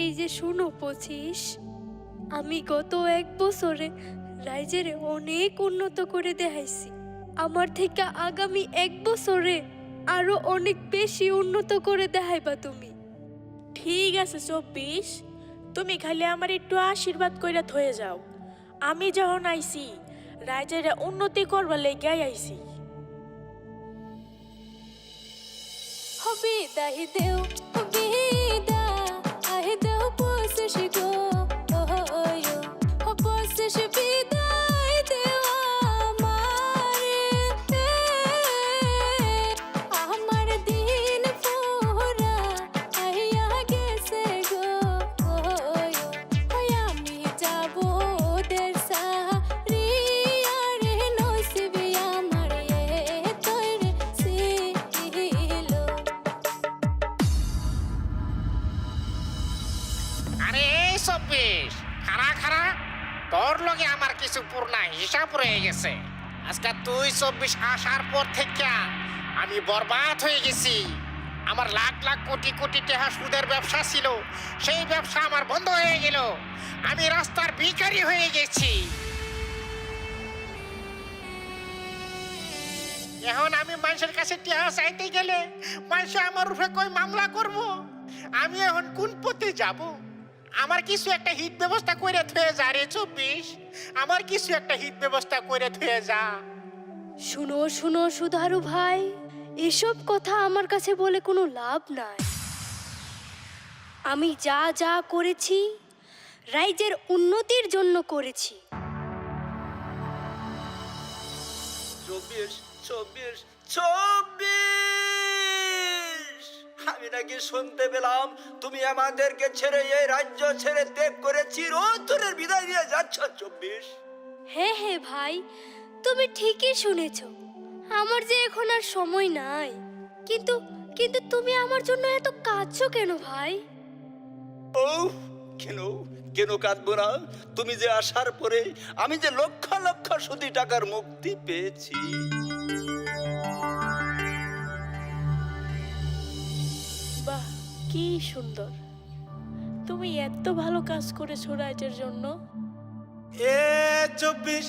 এই যে শুনো 25, আমি গত 1 বছরে রাইজেরে অনেক উন্নত করে দেখাইছি। আমার থেকে আগামী 1 বছরে আরো অনেক বেশি উন্নত করে দেখাইবা তুমি। ঠিক আছে 24, তুমি খালি আমার একটু আশীর্বাদ কইরা থয়ে যাও। আমি যখন আইছি রাইজের উন্নতি করবার লেগে আইছি। হবে দাহি দেও বিদা আহে দেও পসে গো ওয়ো ও পসে বিদায় দেও আমারে আমার দিন পুরা আইয়া গেছে গো ওয়ো আমি যাব ওদের সারি আরে নসিবে আমার তৈরি ছিল। আরে এই 24, খারা খারা, তোর লগে আমার কিছু পুরনা হিসাব রয়ে গেছে। আজকে তুই 24 আসার পর থেকে আমি বরবাদ হয়ে গেছি। আমার লাখ লাখ কোটি কোটি টাকা সুদের ব্যবসা ছিল, সেই ব্যবসা আমার বন্ধ হয়ে গেল। আমি রাস্তার ভিখারি হয়ে গেছি। এখন আমি মানুষের কাছে টাকা চাইতে গেলে মানুষ আমার উপরে কই মামলা করব। আমি এখন কোন পথে যাব? আমার কিছু একটা হিত ব্যবস্থা করে থয়ে যা রে 24, আমার কিছু একটা হিত ব্যবস্থা করে থয়ে যা। শুনো শুনো সুধারু ভাই, এসব কথা আমার কাছে বলে কোনো লাভ নাই। আমি যা যা করেছি রাইজের উন্নতির জন্য করেছি। 24, 24, 24! আমি নাকি শুনতে পেলাম তুমি আমাদেরকে ছেড়ে এই রাজ্য ছেড়ে ত্যাগ করে চিরতরের বিদায় নিয়ে যাচ্ছ 24। হ্যাঁ হ্যাঁ ভাই, তুমি ঠিকই শুনেছ। আমার যে এখন আর সময় নাই। কিন্তু কিন্তু তুমি আমার জন্য এত কাঁদছো কেন ভাই? ও কেন কেন কাঁদবো না? তুমি যে আসার পরে আমি যে লক্ষ লক্ষ সুদি টাকার মুক্তি পেয়েছি। বাহ, কি সুন্দর! তুমি এত ভালো কাজ করেছো রাইজের জন্য। এ 24,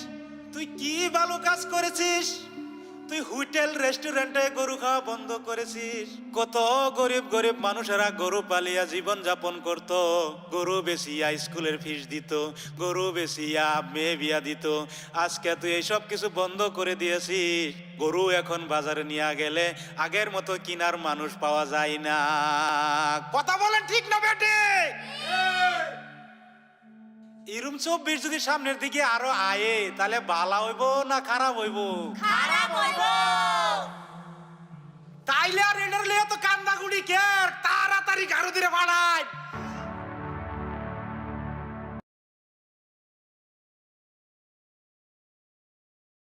তুই কি ভালো কাজ করেছিস? তুই হোটেল রেস্টুরেন্টে গরু খাওয়া বন্ধ করেছিস। কত গরিব গরিব মানুষেরা গরু পালিয়া জীবন যাপন করত, গরু বেচিয়া স্কুলের ফিস দিত, গরু বেচিয়া মেয়ে বিয়া দিত। আজকে তুই এইসব কিছু বন্ধ করে দিয়েছিস। গরু এখন বাজারে নিয়ে গেলে আগের মতো কিনার মানুষ পাওয়া যায় না। কথা বলেন ঠিক না বেটে? এরম 24 যদি সামনের দিকে আরো আয়ে তাহলে ভালো হইব না খারাপ হইব? খারাপ হইব। তাইলে আর এটার লিয়ে তো কান্দা গুড়ি কে, তাড়াতাড়ি গাড়ো দিরে বাড়াই।